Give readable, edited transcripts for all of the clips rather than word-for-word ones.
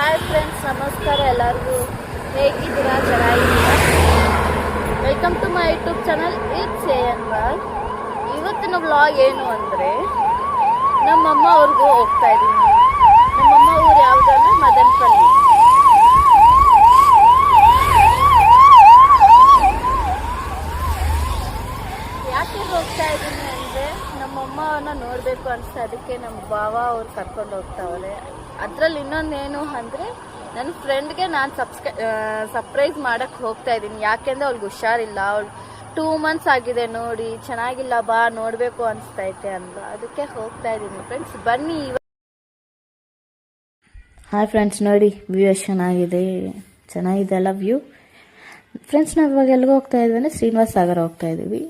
Hi friends, ನಮಸ್ಕಾರ ಎಲ್ಲರಿಗೂ. ಹೇಗಿದ್ದೀರಾ? ಚೆನ್ನಾಗಿದ್ದೀರಾ? Welcome to my YouTube channel. It's ANY. ಇವತ್ತಿನ ವ್ಲಾಗ್ ಏನು ಅಂದರೆ, ನಮ್ಮಮ್ಮ ಅವ್ರಿಗೂ ಹೋಗ್ತಾ ಇದ್ದೀನಿ. ನಮ್ಮಮ್ಮ ಊರು ಯಾವುದಂದ್ರೆ ಮದನಪಲ್ಲಿ. ಯಾಕೆ ಹೋಗ್ತಾ ಇದ್ದೀನಿ ಅಂದರೆ, ನಮ್ಮಮ್ಮನ ನೋಡಬೇಕು ಅನಿಸ್ತಾ, ಅದಕ್ಕೆ ನಮ್ಮ ಭಾವ ಅವ್ರು ಕರ್ಕೊಂಡು ಹೋಗ್ತಾವ್ರೆ. ಅದರಲ್ಲಿ ಇನ್ನೊಂದೇನು ಅಂದರೆ, ನನ್ನ ಫ್ರೆಂಡ್ಗೆ ನಾನು ಸರ್ಪ್ರೈಸ್ ಮಾಡೋಕ್ಕೆ ಹೋಗ್ತಾ ಇದ್ದೀನಿ. ಯಾಕೆಂದರೆ ಅವ್ಳಿಗೆ ಹುಷಾರಿಲ್ಲ. ಅವಳು 2 months ಆಗಿದೆ ನೋಡಿ, ಚೆನ್ನಾಗಿಲ್ಲ, ಬಾ ನೋಡಬೇಕು ಅನಿಸ್ತೈತೆ ಅಂದ. ಅದಕ್ಕೆ ಹೋಗ್ತಾ ಇದ್ದೀನಿ ಫ್ರೆಂಡ್ಸ್, ಬನ್ನಿ. ಹಾಯ್ ಫ್ರೆಂಡ್ಸ್, ನೋಡಿ ವ್ಯೂ ಎಷ್ಟು ಚೆನ್ನಾಗಿದೆ ಅಲ್ಲ ವ್ಯೂ. ಫ್ರೆಂಡ್ಸ್, ನಾವು ಇವಾಗ ಎಲ್ಲಿಗೆ ಹೋಗ್ತಾ ಇದ್ದೀವಿ ಅಂದರೆ ಶ್ರೀನಿವಾಸ ಸಾಗರ ಹೋಗ್ತಾ ಇದ್ದೀವಿ.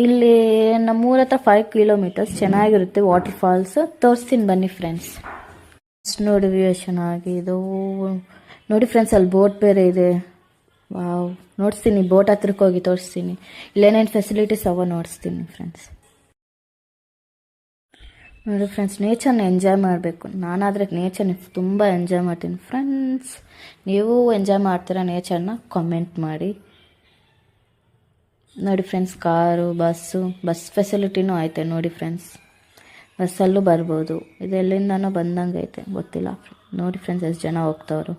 ಇಲ್ಲಿ ನಮ್ಮೂರ ಹತ್ರ 5 kilometers ಚೆನ್ನಾಗಿರುತ್ತೆ. ವಾಟರ್ ಫಾಲ್ಸ್ ತೋರಿಸ್ತೀನಿ ಬನ್ನಿ ಫ್ರೆಂಡ್ಸ್. ನೋಡಿ ವ್ಯೂ ಚೆನ್ನಾಗಿದೆ ನೋಡಿ ಫ್ರೆಂಡ್ಸ್. ಅಲ್ಲಿ ಬೋಟ್ ಬೇರೆ ಇದೆ. ವಾವ್, ನೋಡಿಸ್ತೀನಿ. ಬೋಟ್ ಹತ್ರಕ್ಕೆ ಹೋಗಿ ತೋರಿಸ್ತೀನಿ. ಇಲ್ಲೇನೇನು ಫೆಸಿಲಿಟೀಸ್ ಅವ ನೋಡಿಸ್ತೀನಿ ಫ್ರೆಂಡ್ಸ್. ನೋಡಿ ಫ್ರೆಂಡ್ಸ್, ನೇಚರ್ನ ಎಂಜಾಯ್ ಮಾಡಬೇಕು. ನಾನಾದರೆ ನೇಚರ್ನ ತುಂಬ ಎಂಜಾಯ್ ಮಾಡ್ತೀನಿ ಫ್ರೆಂಡ್ಸ್. ನೀವು ಎಂಜಾಯ್ ಮಾಡ್ತೀರಾ ನೇಚರ್ನ? ಕಾಮೆಂಟ್ ಮಾಡಿ. ನೋಡಿ ಫ್ರೆಂಡ್ಸ್, ಕಾರು, ಬಸ್ ಫೆಸಿಲಿಟಿನೂ ಐತೆ ನೋಡಿ ಫ್ರೆಂಡ್ಸ್. ಬಸ್ಸಲ್ಲೂ ಬರ್ಬೋದು. ಇದು ಎಲ್ಲಿಂದನೋ ಬಂದಂಗೆ ಐತೆ, ಗೊತ್ತಿಲ್ಲ. ನೋಡಿ ಫ್ರೆಂಡ್ಸ್, ಎಷ್ಟು ಜನ ಹೋಗ್ತವ್ರು.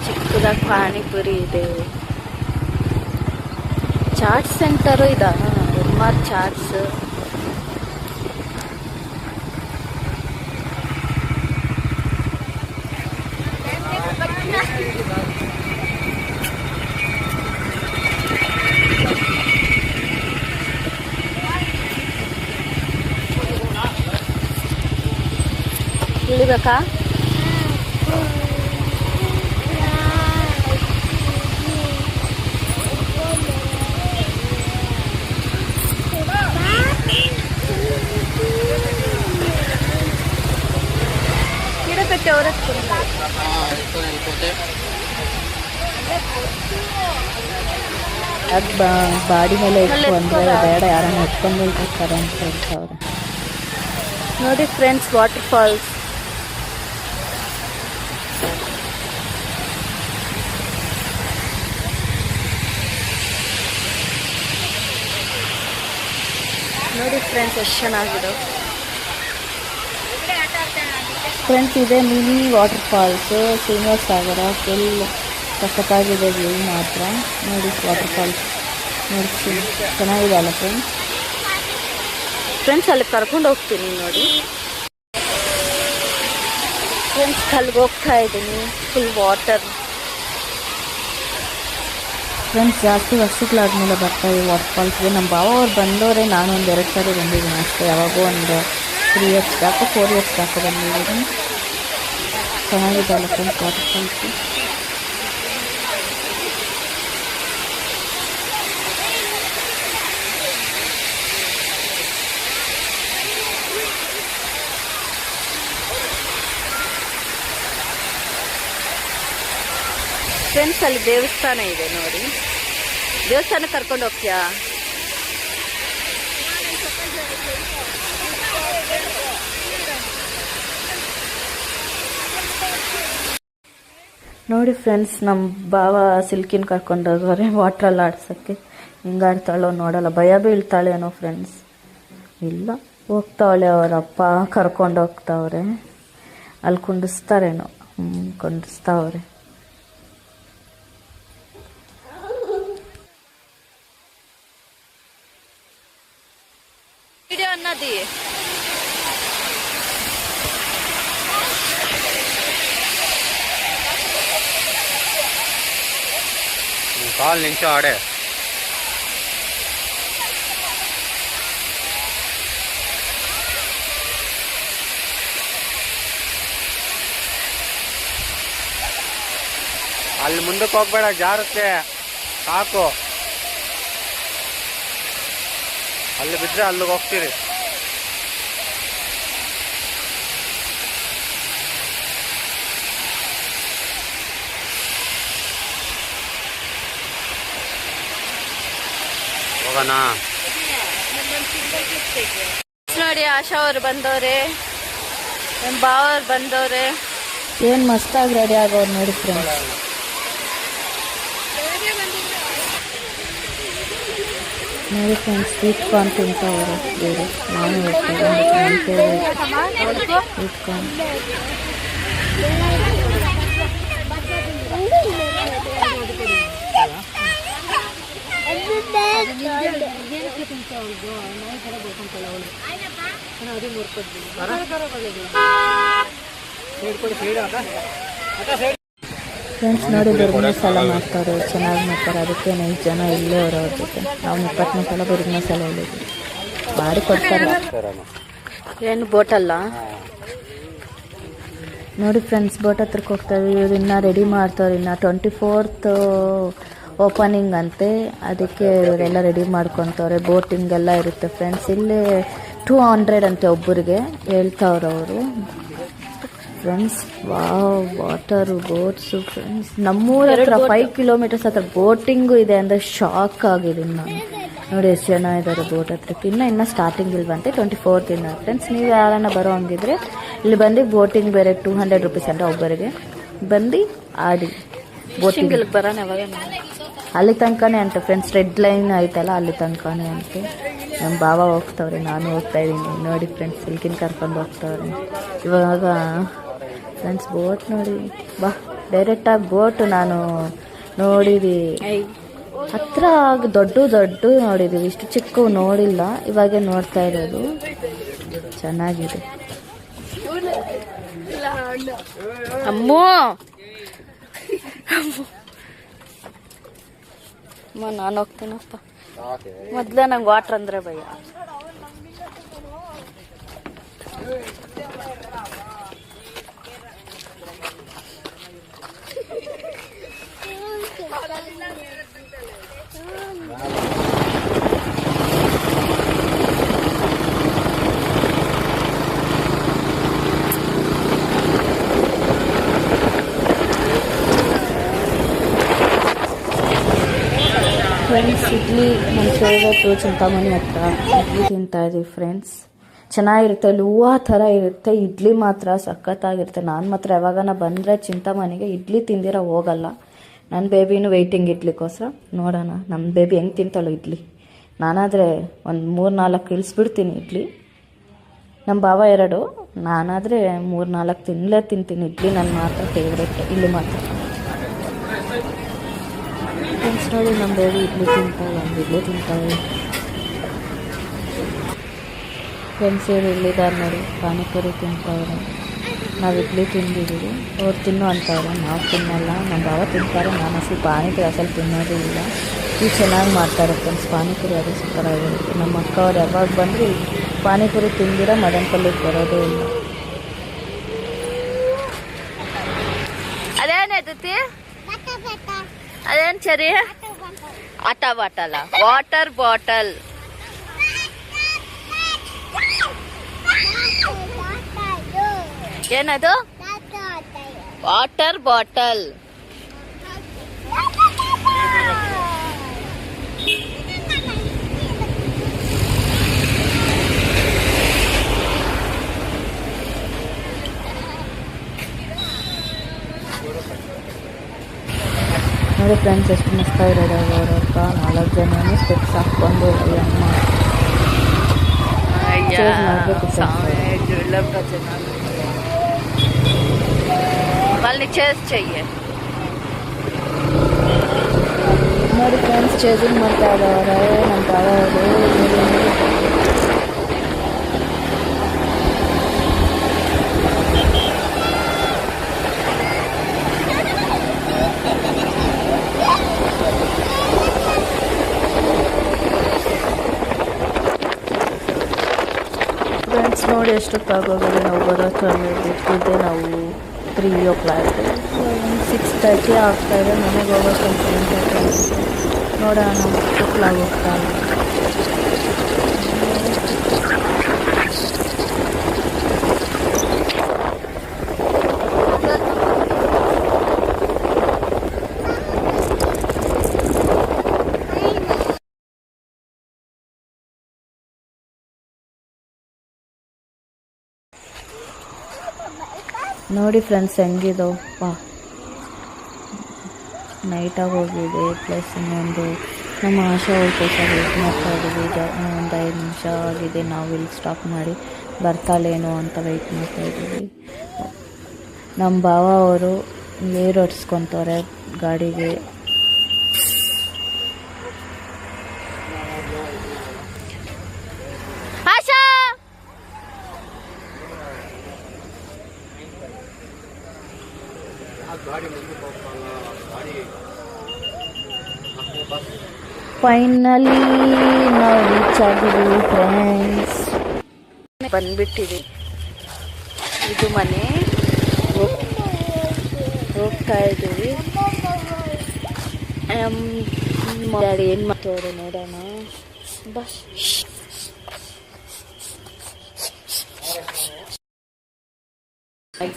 ಚಿಕ್ಕದಾಗಿ ಪಾನಿಪುರಿ ಇದೆ. ಚಾಟ್ ಸೆಂಟರು ಇದೆ. MR ಚಾಟ್ಸ್. ಇಳಿಬೇಕಾ? ಅದು ಬಾಡಿ ಮೇಲೆ ಇಟ್ಟು ಅಂದರೆ ಬೇಡ, ಯಾರನ್ನ ಎತ್ಕೊಂಡು ಹೋಗ್ತಾರೆ ಅಂತ ಹೇಳ್ತಾವ್ರೆ. ನೋಡಿ ಫ್ರೆಂಡ್ಸ್, ವಾಟರ್ ಫಾಲ್ಸ್. ನೋಡಿ ಫ್ರೆಂಡ್ಸ್, ಎಷ್ಟು ಚೆನ್ನಾಗಿದೆ ಫ್ರೆಂಡ್ಸ್. ಇದೆ ಮಿನಿ ವಾಟರ್ ಫಾಲ್ಸ್ ಶ್ರೀನಿವಾಸ ಸಾಗರ. ಫುಲ್ ಸಖತ್ತಾಗಿದೆ ವ್ಯೂ ಮಾತ್ರ. ನೋಡಿ ವಾಟರ್ ಫಾಲ್ಸ್ ನೋಡ್ತೀನಿ, ಚೆನ್ನಾಗಿದೆ ಅಲ್ಲ ಫ್ರೆಂಡ್ಸ್. ಅಲ್ಲಿ ಕರ್ಕೊಂಡು ಹೋಗ್ತೀನಿ ನೋಡಿ ಫ್ರೆಂಡ್ಸ್. ಅಲ್ಲಿಗೆ ಹೋಗ್ತಾ ಇದ್ದೀನಿ. Full water friends. ಜಾಸ್ತಿ ವರ್ಷಗಳಾದ್ಮೇಲೆ ಬರ್ತಾ ಇದೆ ವಾಟರ್ ಫಾಲ್ಸ್ಗೆ. ನಮ್ಮ ಭಾವ ಅವ್ರು ಬಂದವರೇ. ನಾನು ಒಂದು 2 ಸಾರಿ ಬಂದಿದ್ದೀನಿ ಅಷ್ಟೇ. ಯಾವಾಗೋ ಒಂದು 3 years ಬ್ಯಾಕು 4 years ಬ್ಯಾಕು ಬಂದಿದ್ದೀನಿ. ಚೆನ್ನಾಗಿದೆ ಅಲ್ಲ ಫ್ರೆಂಡ್ಸ್ ವಾಟರ್ ಫಾಲ್ಸು. ಫ್ರೆಂಡ್ಸ್, ಅಲ್ಲಿ ದೇವಸ್ಥಾನ ಇದೆ ನೋಡಿ. ದೇವಸ್ಥಾನಕ್ಕೆ ಕರ್ಕೊಂಡು ಹೋಗ್ತೀಯಾ? ನೋಡಿ ಫ್ರೆಂಡ್ಸ್, ನಮ್ಮ ಭಾವ ಸಿಲ್ಕಿನ ಕರ್ಕೊಂಡು ಹೋಗೋರೆ ವಾಟ್ರಲ್ಲಿ ಆಡ್ಸೋಕ್ಕೆ. ಹಿಂಗೆ ಆಡ್ತಾಳೋ ನೋಡಲ್ಲ, ಭಯ ಬೀಳ್ತಾಳೇನೋ ಫ್ರೆಂಡ್ಸ್. ಇಲ್ಲ, ಹೋಗ್ತಾವಳೆ. ಅವರಪ್ಪ ಕರ್ಕೊಂಡು ಹೋಗ್ತಾವ್ರೆ. ಅಲ್ಲಿ ಕುಂಡಿಸ್ತಾರೇನೋ. ಕುಂಡಿಸ್ತಾವ್ರೆ. ವಿಡಿಯೋ ಅನ್ನೋದಿ ಕಾಲ್ ನಿಂಚು ಆಡೆ. ಅಲ್ಲಿ ಮುಂದಕ್ಕೆ ಹೋಗ್ಬೇಡ, ಜಾರುತ್ತೆ. ಸಾಕು. ಅಲ್ಲಿ ಬಿದ್ದರೆ ಅಲ್ಲಿಗೆ ಹೋಗ್ತೀರಿ. ಹೋಗೋಣ. ನೋಡಿ ಆಶಾ ಅವ್ರು ಬಂದವ್ರೆ, ನಮ್ಮ ಭಾವ ಅವ್ರು ಬಂದವ್ರೆ. ಏನು ಮಸ್ತಾಗಿ ರೆಡಿ ಆಗೋರು ನೋಡಿ ಫ್ರೆಂಡ್ಸ್. ನೋಡಿ ಫ್ರೆಂಡ್ಸ್, ಸ್ವೀಟ್ ಕಾರ್ನ್ ತಿಂತವ್ರೆ ಬೇರೆ. ನಾನು ಸ್ವೀಟ್ ಕಾರ್ನ್. ಫ್ರೆಂಡ್ಸ್ ನೋಡಿ, ಬಿರ್ಗ್ ಮಸಾಲ ಮಾಡ್ತಾರೆ, ಚೆನ್ನಾಗಿ ಮಾಡ್ತಾರೆ. ಅದಕ್ಕೆ 5 ಜನ ಇಲ್ಲೇ ಅವ್ರ ಜೊತೆ. ನಾವು 20 ಮಸಾಲ ಬಿರ್ಗ್ ಮಸಾಲ ಹೇಳಿದ್ವಿ, ಮಾಡಿ ಕೊಡ್ತಾರೆ. ಏನು ಬೋಟಲ್ಲ ನೋಡಿ ಫ್ರೆಂಡ್ಸ್, ಬೋಟ್ ಹತ್ರಕ್ಕೆ ಹೋಗ್ತಾರೆ. ಇವ್ರು ಇನ್ನೂ ರೆಡಿ ಮಾಡ್ತಾರೆ. ಇನ್ನು 24th ಓಪನಿಂಗ್ ಅಂತೆ, ಅದಕ್ಕೆ ಇವರೆಲ್ಲ ರೆಡಿ ಮಾಡ್ಕೊತವ್ರೆ. ಬೋಟಿಂಗ್ ಎಲ್ಲ ಇರುತ್ತೆ ಫ್ರೆಂಡ್ಸ್. ಇಲ್ಲಿ 200 ಅಂತೆ ಒಬ್ಬರಿಗೆ ಹೇಳ್ತಾವ್ರೆ ಅವರು friends. Wow, water, boats friends. ನಮ್ಮೂರ ಹತ್ರ 5 ಕಿಲೋಮೀಟರ್ಸ್ ಹತ್ರ ಬೋಟಿಂಗು ಇದೆ ಅಂದರೆ ಶಾಕ್ ಆಗಿದ್ದೀನಿ ನಾನು. ನೋಡಿ ಎಷ್ಟು ಜನ ಇದ್ದಾರೆ ಬೋಟ್ ಹತ್ರಕ್ಕೆ. ಇನ್ನು ಸ್ಟಾರ್ಟಿಂಗ್ ಇಲ್ವಂತೆ, 24th ಇಂದ ಫ್ರೆಂಡ್ಸ್. ನೀವು ಯಾರನ್ನ ಬರೋ ಹಂಗಿದ್ರೆ ಇಲ್ಲಿ ಬಂದು ಬೋಟಿಂಗ್ ಬೇರೆ 200 ರುಪೀಸ್ ಅಂತ ಒಬ್ಬರಿಗೆ ಬಂದು ಆಡಿ. ಬೋಟಿಂಗ್ ಬರೋಣ ಯಾವಾಗ? ಅಲ್ಲಿ ತನಕನೇ ಅಂತೆ ಫ್ರೆಂಡ್ಸ್. ರೆಡ್ ಲೈನ್ ಐತಲ್ಲ, ಅಲ್ಲಿ ತನಕನೇ ಅಂತೆ. ನಮ್ಮ ಭಾವ ಹೋಗ್ತವ್ರೆ, ನಾನು ಹೋಗ್ತಾ ಇದ್ದೀನಿ. ನೋಡಿ ಫ್ರೆಂಡ್ಸ್, ಇಲ್ಕಿನ ಕರ್ಕೊಂಡು ಹೋಗ್ತವ್ರೆ ಇವಾಗ ಫ್ರೆಂಡ್ಸ್. ಬೋಟ್ ನೋಡಿ, ಬಾ ಡೈರೆಕ್ಟಾಗಿ ಬೋಟ್ ನಾನು ನೋಡಿದ್ದೀವಿ ಹತ್ರ. ದೊಡ್ಡ ನೋಡಿದ್ದೀವಿ, ಇಷ್ಟು ಚಿಕ್ಕ ನೋಡಿಲ್ಲ. ಇವಾಗೆ ನೋಡ್ತಾ ಇರೋದು. ಚೆನ್ನಾಗಿದೆ. ಅಮ್ಮೋ ನಾನು ಹೋಗ್ತೀನಪ್ಪ. ಮೊದಲೇ ನಂಗೆ ವಾಟ್ರ್ ಅಂದರೆ ಭಯ. ಫ್ರೆಂಡ್ಸ್, ಇಡ್ಲಿ ನಮ್ಮ ಫೇವ್ರೇಟು. ಚಿಂತಾಮಣಿ ಹತ್ರ ಇಡ್ಲಿ ತಿಂತಾಯಿದ್ದೀವಿ ಫ್ರೆಂಡ್ಸ್. ಚೆನ್ನಾಗಿರುತ್ತೆ. ಅಲ್ಲಿ ಹೂವು ಥರ ಇರುತ್ತೆ. ಇಡ್ಲಿ ಮಾತ್ರ ಸಖತ್ತಾಗಿರುತ್ತೆ. ನಾನು ಮಾತ್ರ ಯಾವಾಗನ ಬಂದರೆ ಚಿಂತಾಮಣಿಗೆ ಇಡ್ಲಿ ತಿಂದಿರೋ ಹೋಗಲ್ಲ. ನನ್ನ ಬೇಬಿನೂ ವೆಯ್ಟಿಂಗ್ ಇಡ್ಲಿಕ್ಕೋಸ್ಕರ. ನೋಡೋಣ ನಮ್ಮ ಬೇಬಿ ಹೆಂಗೆ ತಿಂತಾಳೋ ಇಡ್ಲಿ. ನಾನಾದರೆ ಒಂದು 3-4 ಇಳಿಸ್ಬಿಡ್ತೀನಿ ಇಡ್ಲಿ. ನಮ್ಮ ಭಾವ 2, ನಾನಾದರೆ 3-4 ತಿಂತೀನಿ ಇಡ್ಲಿ. ನನ್ನ ಮಾತ್ರ ಫೇವ್ರೇಟ್ ಇಲ್ಲಿ ಮಾತ್ರ ಫ್ರೆಂಡ್ಸ್. ನೋಡಿ ನಮ್ಮ ಬೇಬಿ ಇಡ್ಲಿ ತಿಂತಾವೆ. ಫ್ರೆಂಡ್ಸ್ ಇವ್ರು ಇಲ್ಲಿದ್ದಾರೆ ನೋಡಿ, ಪಾನಿಪುರಿ ತಿಂತಾವ್ರೆ. ನಾವು ಇಡ್ಲಿ ತಿಂದಿದ್ದೀವಿ, ಅವ್ರು ತಿನ್ನು ಅಂತವ್ರೆ. ನಾವು ತಿನ್ನಲ್ಲ. ನಮ್ಮ ಭಾವ ತಿಂತಾರೆ. ನಾನು ಅಸಲು ಪಾನಿಪುರಿ ಅಸಲು ತಿನ್ನೋದು ಇಲ್ಲ. ಇದು ಚೆನ್ನಾಗಿ ಮಾಡ್ತಾರೆ ಫ್ರೆಂಡ್ಸ್ ಪಾನಿಪುರಿ. ಅದು ಸೂಪರಾಗಿರುತ್ತೆ. ನಮ್ಮ ಅಕ್ಕ ಅವ್ರು ಯಾವಾಗ ಬಂದರೂ ಪಾನಿಪುರಿ ತಿಂದಿರೋ ಮದನಪಲ್ಲಿಗೆ ಬರೋದೇ ಇಲ್ಲ. ಅದೇನೈತಿ? ಅದೇನು ಸರಿ? ಆಟ ಬಾಟಲ್ಲ, ವಾಟರ್ ಬಾಟಲ್. ಏನದು? Water bottle. ನೋಡಿ ಫ್ರೆಂಡ್ಸ್, ಎಷ್ಟು ಮಸ್ತಾಗಿರೋದು ಅವರಪ್ಪ. 4 ಜನನೂ ಸ್ಟೆಪ್ಸ್ ಹಾಕ್ಕೊಂಡು ಅಮ್ಮ ನೋಡಿ ಫ್ರೆಂಡ್ಸ್, ಚೇಜಿಂಗ್ ಮಾಡ್ತಾ ಇದ್ದವ್ರೆ ನಮ್ಮ ಭಾವರು. ಫ್ರೆಂಡ್ಸ್ ನೋಡಿ ಎಷ್ಟೊತ್ತಾಗೋಗಿದೆ. ನಾವು ಬರೋ ಬಿಟ್ಟಿದ್ದೆ ನಾವು 3 o'clock. 6:30 ಆಗ್ತಾಯಿದೆ. ಮನೆಗೆ ಹೋಗೋಕ್ಕೆ 10:30. ನೋಡೋಣ ಶುಕ್ಲಾಗಿ ಹೋಗ್ತಾ ಇದೆ. ನೋಡಿ ಫ್ರೆಂಡ್ಸ್ ಹೆಂಗಿದೋ ವಾ, ನೈಟಾಗಿ ಹೋಗಿದೆ. ಪ್ಲಸ್ ಇನ್ನೊಂದು ನಮ್ಮ ಆಶಾ ಅವ್ರಿಗೋಸ್ಕರ ವೇಟ್ ಮಾಡ್ತಾ ಇದ್ದೀವಿ. ಒಂದು 5 ನಿಮಿಷ ಆಗಿದೆ, ನಾವು ಇಲ್ಲಿ ಸ್ಟಾಪ್ ಮಾಡಿ ಬರ್ತಾಳೇನೋ ಅಂತ ವೆಯ್ಟ್ ಮಾಡ್ತಾ ಇದ್ದೀವಿ. ನಮ್ಮ ಭಾವ ಅವರು ನೀರು ಹೊಡ್ಸ್ಕೊತವ್ರೆ ಗಾಡಿಗೆ. ಆಶಾ ಫೈನಲಿ ನಾವು ರೀಚ್ ಆಗಿದ್ದೀವಿ ಫ್ರೆಂಡ್ಸ್. ಬಂದ್ಬಿಟ್ಟಿವಿ, ಇದು ಮನೆ. ಹೋಗ್ತಾ ಇದ್ದೀವಿ. ಡ್ಯಾಡಿ ಏನು ಮಾಡ್ತವ್ರೆ ನೋಡೋಣ ಬಾ.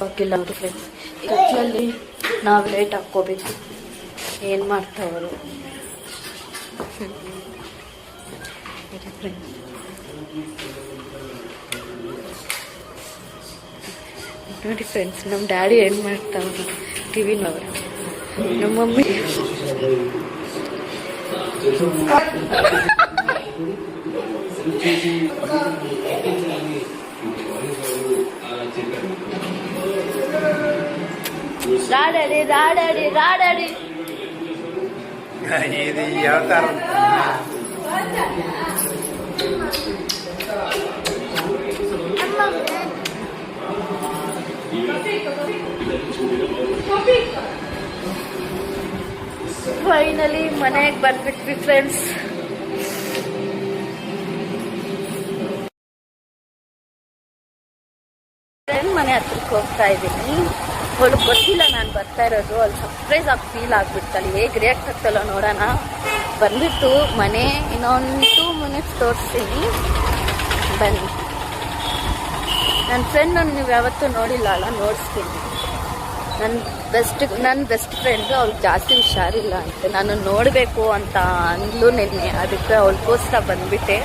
ಬಾಕಿಲ್ಲ ಅವರು ಫ್ರೆಂಡ್ಸ್, ಕತ್ಲಲ್ಲಿ ನಾವು ಲೇಟ್ ಹಾಕ್ಕೋಬೇಕು. ಏನು ಮಾಡ್ತಾವರು ನೋಡಿ ಫ್ರೆಂಡ್ಸ್, ನಮ್ಮ ಡ್ಯಾಡಿ ಏನು ಮಾಡ್ತಾವ್ರು ಟಿವಿ ನೋಡ್ರಿ. ನಮ್ಮ ಮಮ್ಮಿ ರಾಡಾಡಿ ರಾಡಾಡಿ ರಾಡಾಡಿ ఇది అవతారం. ಫೈನಲಿ ಮನೆಗೆ ಬಂದ್ಬಿಟ್ವಿ ಫ್ರೆಂಡ್ಸ್. ಮನೆ ಹತ್ರಕ್ಕೆ ಹೋಗ್ತಾ ಇದ್ದೀನಿ. ಅವಳು ಗೊತ್ತಿಲ್ಲ ನಾನು ಬರ್ತಾ ಇರೋದು. ಅಲ್ಲಿ ಸರ್ಪ್ರೈಸ್ ಆಗಿ ಫೀಲ್ ಆಗ್ಬಿಡ್ತಾಳೆ. ಹೇಗೆ ರಿಯಾಕ್ಟ್ ಆಗ್ತಲ್ಲ ನೋಡೋಣ. ಬಂದ್ಬಿಟ್ಟು ಮನೆ ಇನ್ನೊಂದು 2 ಮಿನಿಟ್ಸ್ ತೋರಿಸ್ತೀನಿ, ಬನ್ನಿ. ನನ್ನ ಫ್ರೆಂಡನ್ನು ನೀವು ಯಾವತ್ತೂ ನೋಡಿಲ್ಲ ಅಲ್ಲ, ನೋಡಿಸ್ತೀನಿ. ನನ್ನ ಬೆಸ್ಟ್ ಫ್ರೆಂಡು, ಅವ್ಳಿಗೆ ಜಾಸ್ತಿ ಹುಷಾರಿಲ್ಲ ಅಂತೆ. ನಾನು ನೋಡಬೇಕು ಅಂತ ಅಂದ್ಲು ನಿನ್ನೆ, ಅದಕ್ಕೆ ಅವಳಿಗೋಸ್ಕರ ಬಂದ್ಬಿಟ್ಟೆ.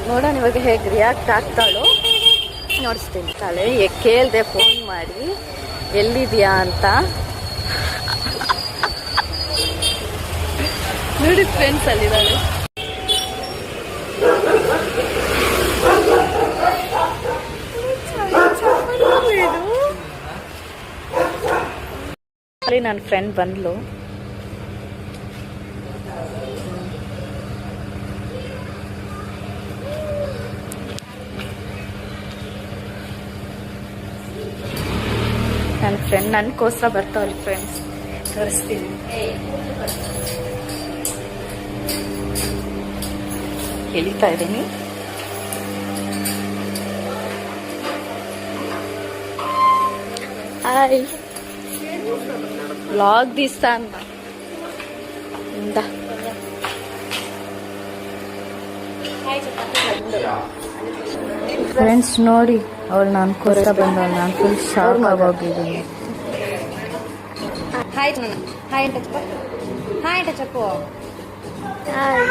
ನೋಡೋಣ ಇವಾಗ ಹೇಗೆ ರಿಯಾಕ್ಟ್ ಆಗ್ತಾಳೋ ನೋಡಿಸ್ತೀನಿ. ತಾಳೆ ಕೇಳಿದೆ ಫೋನ್ ಮಾಡಿ ಎಲ್ಲಿದೆಯಾ ಅಂತ. ನೋಡಿ ಫ್ರೆಂಡ್ಸ್ ಅಲ್ಲಿದ್ದಾಳೆ. ನನ್ನ ಫ್ರೆಂಡ್ ಬಂದ್ಲು. ನನ್ನ ಫ್ರೆಂಡ್ ನನಗೋಸ್ಕರ ಬರ್ತಾವಲ್ಲಿ ಫ್ರೆಂಡ್ಸ್, ತೋರಿಸ್ತೀನಿ. ಎಳಿತಾ ಇದ್ದೀನಿ. ಹಾಯ್, ವ್ಲಾಗ್ ದಿಸ್ತಾನ ಇಂದ ಫ್ರೆಂಡ್ಸ್ ನೋಡಿ, ಅವಳು ನನಗೋಸ್ಕರ ಬಂದವಳು. ನಾನು ಫುಲ್ ಶಾಕ್ ಆಗೋಗಿದ್ದೀನಿ. ಹಾಯ್ ಹಾಯ್ ಅಂತ చెప్పు, ಹಾಯ್ ಅಂತ చెప్పు. ಹಾಯ್.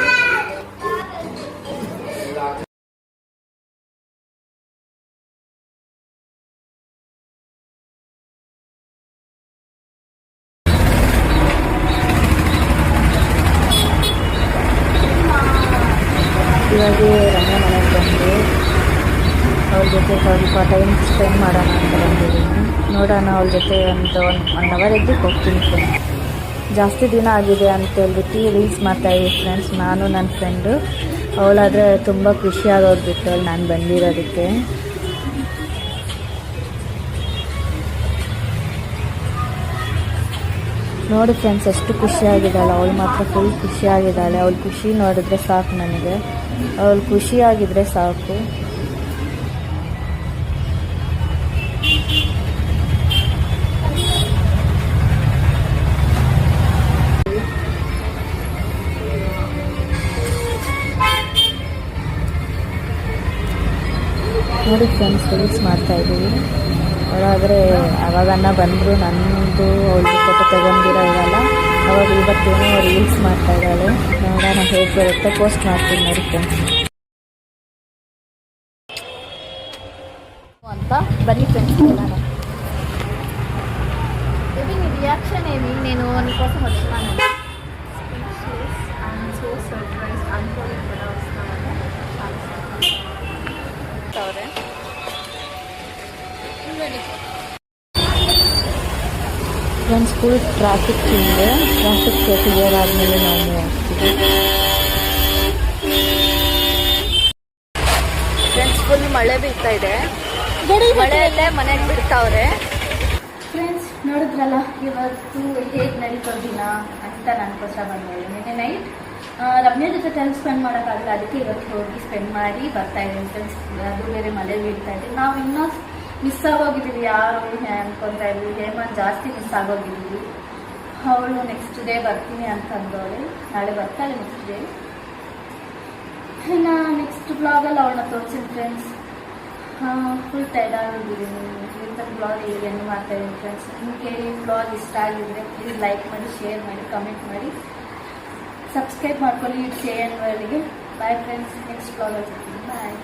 ಇವಾಗ ರಂಗ ಮನೆಗೆ ಬಂದು ಅವ್ರ ಜೊತೆ ಸ್ವಲ್ಪ ಟೈಮ್ ಸ್ಪೆಂಡ್ ಮಾಡೋಣ ಅಂತ ಬಂದಿದ್ದೀನಿ. ನೋಡೋಣ, ಅವ್ರ ಜೊತೆ ಒಂದು 1 ಅವರ್ ಎದ್ದಕ್ಕೆ ಹೋಗ್ತೀನಿ ಫ್ರೆಂಡ್ಸ್. ಜಾಸ್ತಿ ದಿನ ಆಗಿದೆ ಅಂತ ಹೇಳ್ಬಿಟ್ಟು ರೀಲ್ಸ್ ಮಾಡ್ತಾಯಿದ್ವಿ ಫ್ರೆಂಡ್ಸ್, ನಾನು ನನ್ನ ಫ್ರೆಂಡು. ಅವಳಾದರೆ ತುಂಬ ಖುಷಿಯಾಗೋಗ್ಬಿಟ್ಟು ಅವಳು ನಾನು ಬಂದಿರೋದಕ್ಕೆ. ನೋಡಿ ಫ್ರೆಂಡ್ಸ್, ಎಷ್ಟು ಖುಷಿಯಾಗಿದ್ದಾಳೆ ಅವಳು. ಮಾತ್ರ ಫುಲ್ ಖುಷಿಯಾಗಿದ್ದಾಳೆ. ಅವಳು ಖುಷಿ ನೋಡಿದ್ರೆ ಸಾಕು ನನಗೆ. ಅವಳು ಖುಷಿಯಾಗಿದ್ದರೆ ಸಾಕು. ನೋಡಿ ಫ್ರೆಂಡ್ಸ್ ರೀಲ್ಸ್ ಮಾಡ್ತಾಯಿದ್ದೀವಿ. ಅವಳಾದರೆ ಅವಾಗನ್ನ ಬಂದರು, ನನ್ನದು ಅವಳಿಗೆ ಫೋಟೋ ತಗೊಂಡಿರೋ ಇರಲ್ಲ. ಅವಾಗ ಇವತ್ತೇನೋ ರೀಲ್ಸ್ ಮಾಡ್ತಾಯಿದ್ದಾಳೆ. ನೋಡೋಣ ಹೇಗೆ ಬರುತ್ತೆ, ಪೋಸ್ಟ್ ಮಾಡ್ತೀನಿ ನೋಡಿ ಫ್ರೆಂಡ್ಸ್ ಅಂತ. ಬನ್ನಿ ಫ್ರೆಂಡ್ಸ್ ನೋಡೋಣ. ಬೇಬಿ నీ రియాక్షన్ ఏమి? నేను నీకోసం వచ్చినాను. సో సర్ప్రైజ్ అనుకోలేదు కదా వస్తామని. ಫ್ರೆಂಡ್ಸ್ ಫುಲ್ ಟ್ರಾಫಿಕ್ ಇದೆ. ಟ್ರಾಫಿಕ್ ಕ್ಲಿಯರ್ ಆದಮೇಲೆ ನಾವು ಹೋಗ್ತೀವಿ. ಫ್ರೆಂಡ್ಸ್ ಫುಲ್ ಮಳೆ ಬೀಳ್ತಾ ಇದೆ. ಮಳೆಯಲ್ಲೇ ಮನೆಗೆ ಬಿಡ್ತಾವ್ರೆ. ಫ್ರೆಂಡ್ಸ್ ನೋಡಿದ್ರಲ್ಲ ಇವತ್ತು ಹೇಗೆ ನಡೀತೋ ದಿನ ಅಂತ ನನಗೋಸ್ಕರ ಬಂದಿದ್ದೀನಿ. ನಿನ್ನೆ ನೈಟ್ ರಮ್ಯ ಜೊತೆ ಟೈಮ್ ಸ್ಪೆಂಡ್ ಮಾಡೋಕ್ಕಾಗಲ್ಲ, ಅದಕ್ಕೆ ಇವತ್ತು ಹೋಗಿ ಸ್ಪೆಂಡ್ ಮಾಡಿ ಬರ್ತಾ ಇದ್ದೀನಿ ಫ್ರೆಂಡ್ಸ್. ಅದು ಬೇರೆ ಮಳೆ ಬೀಳ್ತಾ ಇದೆ. ನಾವು ಇನ್ನೂ ಮಿಸ್ ಆಗೋಗಿದ್ದೀವಿ. ಯಾರು ಅನ್ಕೊತಾ ಇದ್ವಿ, ಹೇಮಂತ್ ಜಾಸ್ತಿ ಮಿಸ್ ಆಗೋಗಿದ್ದೀವಿ. ಅವಳು ನೆಕ್ಸ್ಟ್ ಡೇ ಬರ್ತೀನಿ ಅಂತಂದವಳೆ, ನಾಳೆ ಬರ್ತಾಳೆ ನೆಕ್ಸ್ಟ್ ಡೇ. ಇನ್ನು ನೆಕ್ಸ್ಟ್ ಬ್ಲಾಗಲ್ಲಿ ಅವಳನ್ನ ತೋರಿಸಿನಿ ಫ್ರೆಂಡ್ಸ್. ಫುಲ್ ಟೈರ್ಡ್ ಆಗಿದ್ದೀನಿ. ಇಂಥ ಬ್ಲಾಗ್ ಏನು ಮಾಡ್ತಾಯಿದ್ದೀನಿ ಫ್ರೆಂಡ್ಸ್. ನಿಮಗೆ ಈ ಬ್ಲಾಗ್ ಇಷ್ಟ ಆಗಿದ್ರೆ ಪ್ಲೀಸ್ ಲೈಕ್ ಮಾಡಿ, ಶೇರ್ ಮಾಡಿ, ಕಮೆಂಟ್ ಮಾಡಿ, ಸಬ್ಸ್ಕ್ರೈಬ್ ಮಾಡ್ಕೊಳ್ಳಿ. ಇಟ್ಸ್ AN ವರ್ಲ್ಡ್ಗೆ. ಬಾಯ್ ಫ್ರೆಂಡ್ಸ್, ನೆಕ್ಸ್ಟ್ ಬ್ಲಾಗಲ್ಲಿ ಸಿಗ್ತೀನಿ. ಬಾಯ್.